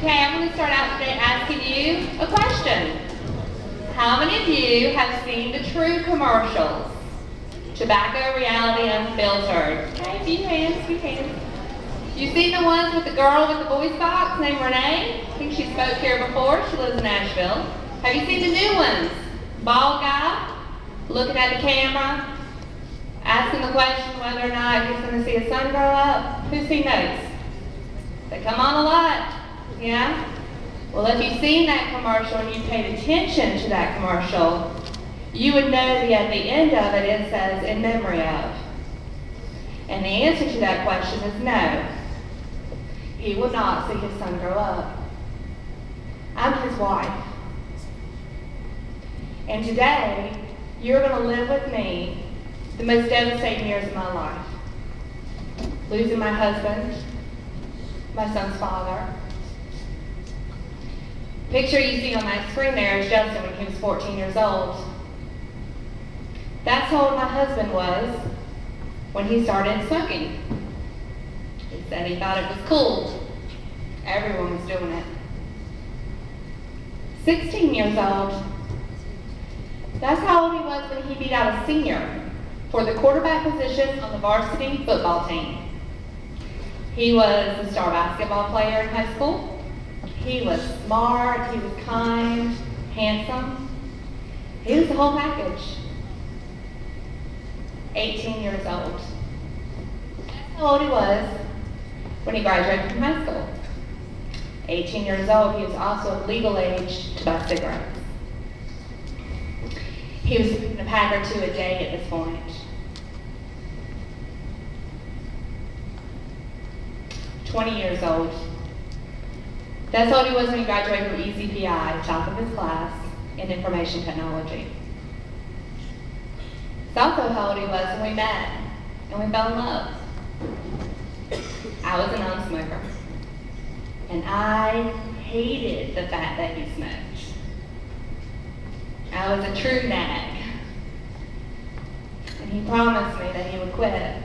Okay, I'm going to start out today asking you a question. How many of you have seen the True commercials? Tobacco Reality Unfiltered. Okay, a few hands. You've seen the ones with the girl with the voice box named Renee? I think she spoke here before. She lives in Nashville. Have you seen the new ones? Bald guy, looking at the camera, asking the question whether or not he's going to see his son grow up. Who's seen those? They come on a lot. Yeah? Well, if you've seen that commercial and you paid attention to that commercial, you would know that at the end of it, it says, in memory of. And the answer to that question is no. He will not see his son grow up. I'm his wife. And today, you're going to live with me the most devastating years of my life. Losing my husband, my son's father. Picture you see on that screen there is Justin when he was 14 years old. That's how old my husband was when he started smoking. He said he thought it was cool. Everyone was doing it. 16 years old. That's how old he was when he beat out a senior for the quarterback position on the varsity football team. He was a star basketball player in high school. He was smart, he was kind, handsome. He was the whole package. 18 years old. That's how old he was when he graduated from high school. 18 years old, he was also of legal age to buy cigarettes. He was smoking a pack or two a day at this point. 20 years old. That's how old he was when he graduated from ECPI, top of his class in information technology. It's also how old he was when we met and we fell in love. I was a non-smoker. And I hated the fact that he smoked. I was a true nag. And he promised me that he would quit.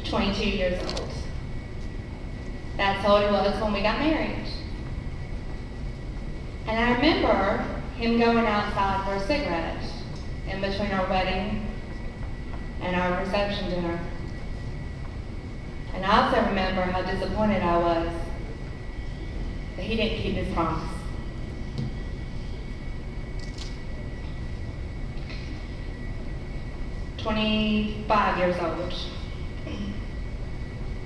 22 years old. That's how old he was when we got married. And I remember him going outside for a cigarette in between our wedding and our reception dinner. And I also remember how disappointed I was that he didn't keep his promise. "25 years old.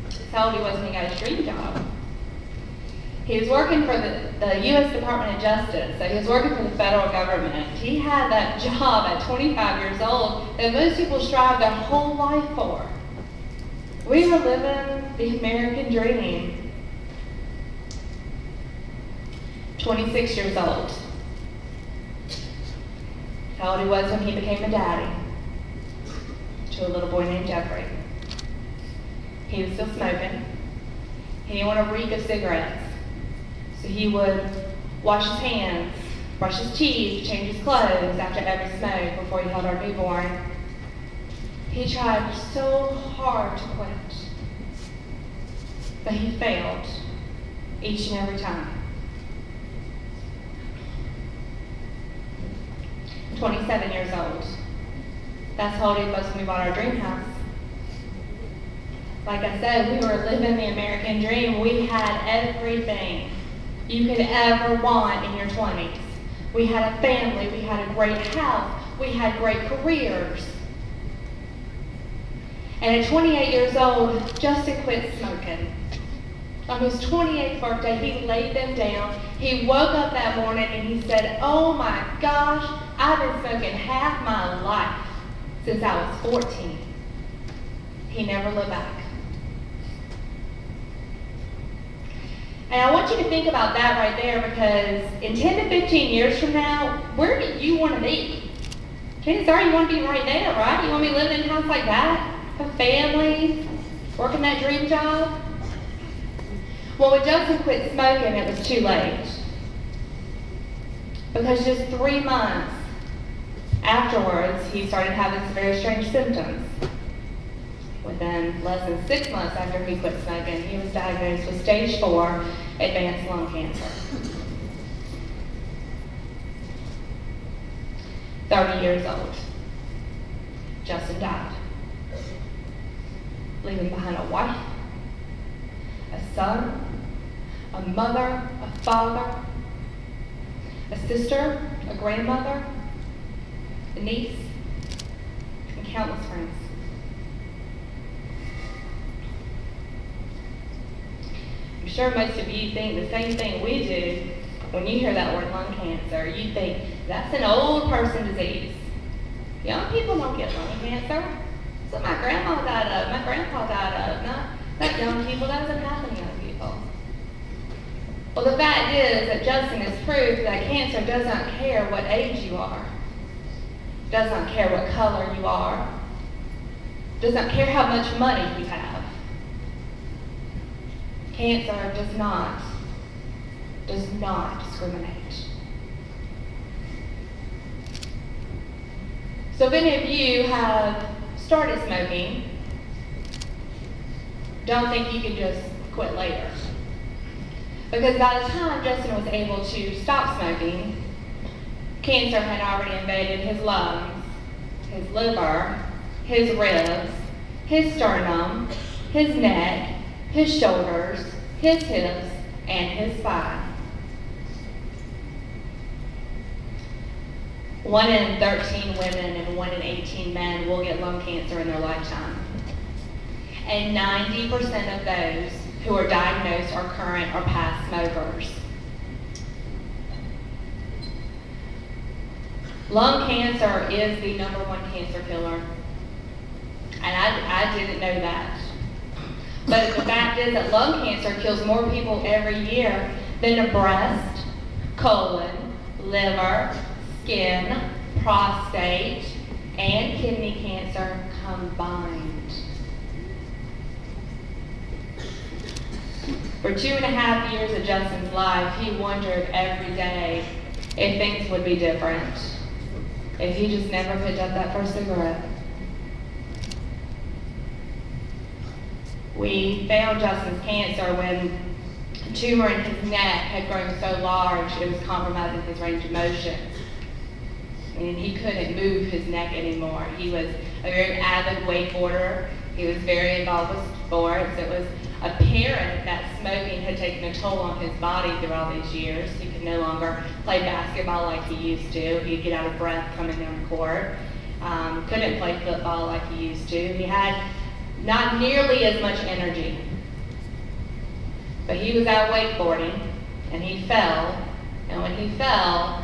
That's how old he was when he got his dream job. He was working for the U.S. Department of Justice, so he was working for the federal government. He had that job at 25 years old that most people strive their whole life for. We were living the American dream. 26 years old. How old he was when he became a daddy to a little boy named Jeffrey. He was still smoking. He didn't want to reek of cigarettes. So he would wash his hands, brush his teeth, change his clothes after every smoke before he held our newborn. He tried so hard to quit, but he failed each and every time. 27 years old. That's how old he was when we bought our dream house. Like I said, we were living the American dream. We had everything you could ever want in your 20s. We had a family, we had a great house, we had great careers. And at 28 years old, Justin quit smoking. On his 28th birthday, he laid them down. He woke up that morning and he said, "Oh my gosh, I've been smoking half my life since I was 14. He never looked back. And I want you to think about that right there, because in 10 to 15 years from now, where do you want to be? Chances are you want to be right there, right? You want to be living in a house like that? A family? Working that dream job? Well, when Justin quit smoking, it was too late. Because just 3 months afterwards, he started having some very strange symptoms. Within less than 6 months after he quit smoking, he was diagnosed with stage 4 advanced lung cancer. 30 years old. Justin died, leaving behind a wife, a son, a mother, a father, a sister, a grandmother, a niece, and countless friends. I'm sure most of you think the same thing we do when you hear that word lung cancer. You think, that's an old person disease. Young people don't get lung cancer. That's what my grandma died of, my grandpa died of. Not young people, that doesn't happen to young people. Well, the fact is that Justin has proved that cancer does not care what age you are. Does not care what color you are. Does not care how much money you have. Cancer does not discriminate. So if any of you have started smoking, don't think you can just quit later. Because by the time Justin was able to stop smoking, cancer had already invaded his lungs, his liver, his ribs, his sternum, his neck, his shoulders, his hips, and his spine. 1 in 13 women and 1 in 18 men will get lung cancer in their lifetime. And 90% of those who are diagnosed are current or past smokers. Lung cancer is the #1 cancer killer. And I didn't know that. But the fact is that lung cancer kills more people every year than a breast, colon, liver, skin, prostate, and kidney cancer combined. For 2.5 years of Justin's life, he wondered every day if things would be different, if he just never picked up that first cigarette. We found Justin's cancer when a tumor in his neck had grown so large it was compromising his range of motion. And he couldn't move his neck anymore. He was a very avid wakeboarder. He was very involved with sports. It was apparent that smoking had taken a toll on his body through all these years. He could no longer play basketball like he used to. He'd get out of breath coming down the court. Couldn't play football like he used to. He had not nearly as much energy. But he was out wakeboarding, and he fell. And when he fell,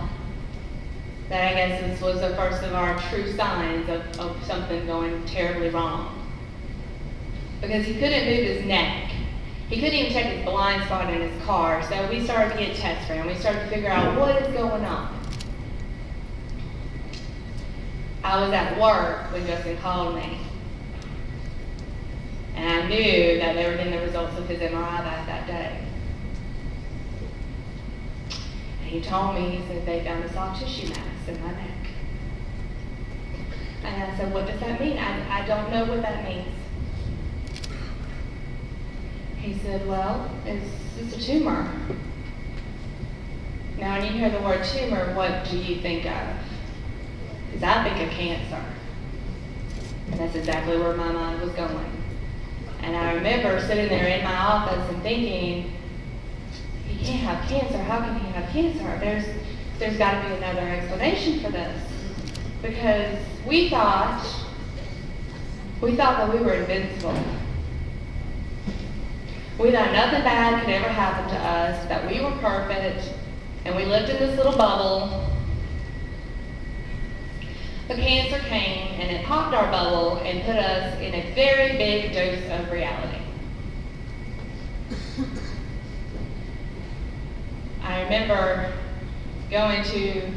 that I guess this was the first of our true signs of something going terribly wrong. Because he couldn't move his neck. He couldn't even check his blind spot in his car. So we started to get tests for him. We started to figure out what is going on. I was at work when Justin called me. And I knew that they were getting the results of his MRI that day. And he told me, he said, they found a soft tissue mass in my neck. And I said, what does that mean? I don't know what that means. He said, well, it's a tumor. Now, when you hear the word tumor, what do you think of? Because I think of cancer. And that's exactly where my mind was going. And I remember sitting there in my office and thinking, he can't have cancer. How can he have cancer? There's got to be another explanation for this. Because we thought that we were invincible. We thought nothing bad could ever happen to us, that we were perfect, and we lived in this little bubble. But cancer came, and it popped our bubble and put us in a very big dose of reality. I remember going to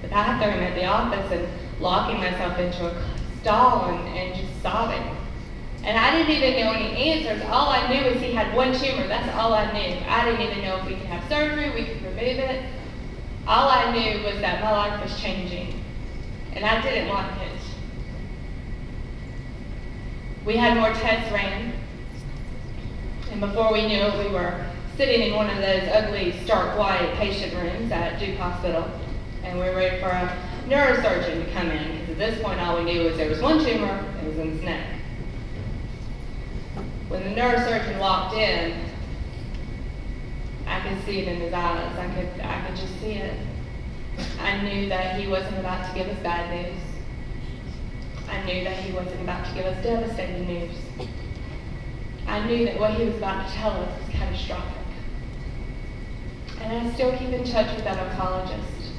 the bathroom at the office and locking myself into a stall and just sobbing. And I didn't even know any answers. All I knew is he had one tumor. That's all I knew. I didn't even know if we could have surgery, we could remove it. All I knew was that my life was changing. And I didn't like it. We had more tests ran, and before we knew it, we were sitting in one of those ugly, stark white patient rooms at Duke Hospital, and we were ready for a neurosurgeon to come in, because at this point all we knew was there was one tumor, it was in his neck. When the neurosurgeon walked in, I could see it in his eyes. I could just see it. I knew that he wasn't about to give us bad news. I knew that he wasn't about to give us devastating news. I knew that what he was about to tell us was catastrophic. And I still keep in touch with that oncologist.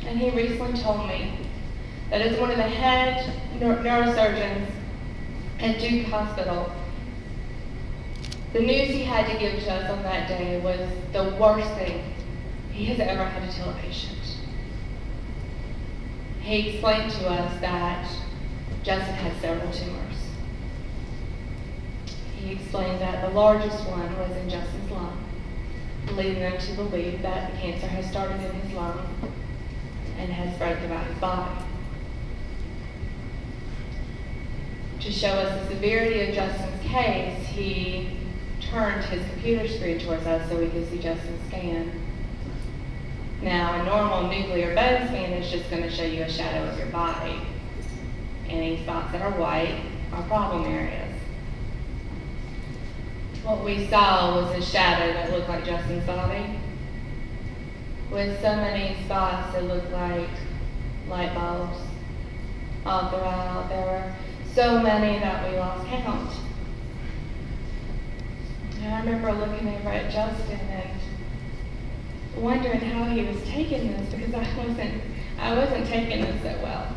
And he recently told me that as one of the head neurosurgeons at Duke Hospital, the news he had to give to us on that day was the worst thing he has ever had to tell a patient. He explained to us that Justin had several tumors. He explained that the largest one was in Justin's lung, leading them to believe that the cancer has started in his lung and has spread throughout his body. To show us the severity of Justin's case, he turned his computer screen towards us so we could see Justin's scan. Now, a normal nuclear bone scan is just going to show you a shadow of your body. Any spots that are white are problem areas. What we saw was a shadow that looked like Justin's body, with so many spots that looked like light bulbs all throughout. There were so many that we lost count. And I remember looking over at Justin and wondering how he was taking this, because I wasn't taking this so well.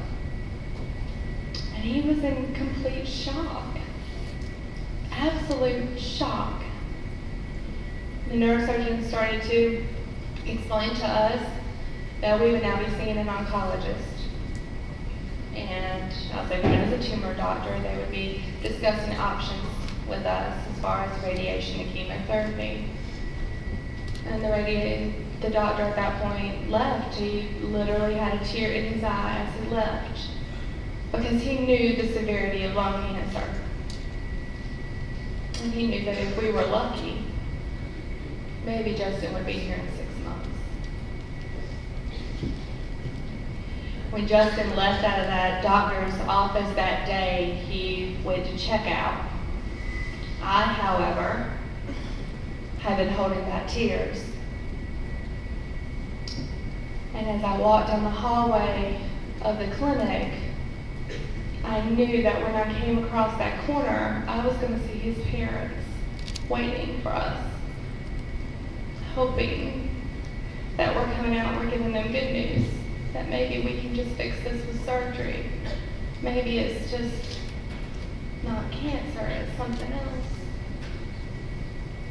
And he was in complete shock. Absolute shock. The neurosurgeon started to explain to us that we would now be seeing an oncologist. And as they went as a tumor doctor, they would be discussing options with us as far as radiation and chemotherapy. And the doctor at that point left. He literally had a tear in his eye as he left, because he knew the severity of lung cancer. And he knew that if we were lucky, maybe Justin would be here in 6 months. When Justin left out of that doctor's office that day, he went to check out. I, however, had been holding back tears. And as I walked down the hallway of the clinic, I knew that when I came across that corner, I was going to see his parents waiting for us, hoping that we're coming out and we're giving them good news, that maybe we can just fix this with surgery. Maybe it's just not cancer, it's something else.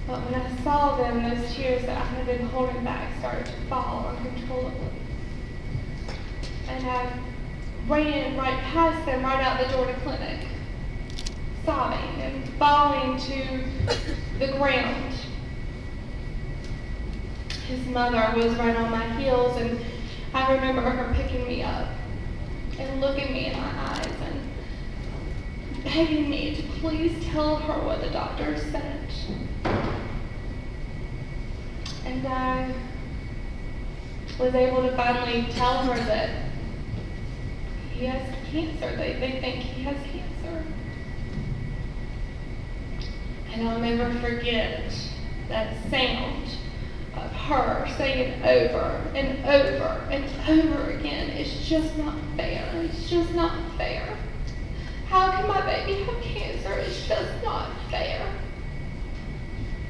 But when I saw them, those tears that I had been holding back started to fall uncontrollably. And I ran right past them, right out the door to clinic, sobbing and falling to the ground. His mother was right on my heels, and I remember her picking me up and looking me in my eyes and begging me to please tell her what the doctor said. And I was able to finally tell her that he has cancer. They think he has cancer. And I'll never forget that sound of her saying over and over and over again, it's just not fair. It's just not fair. How can my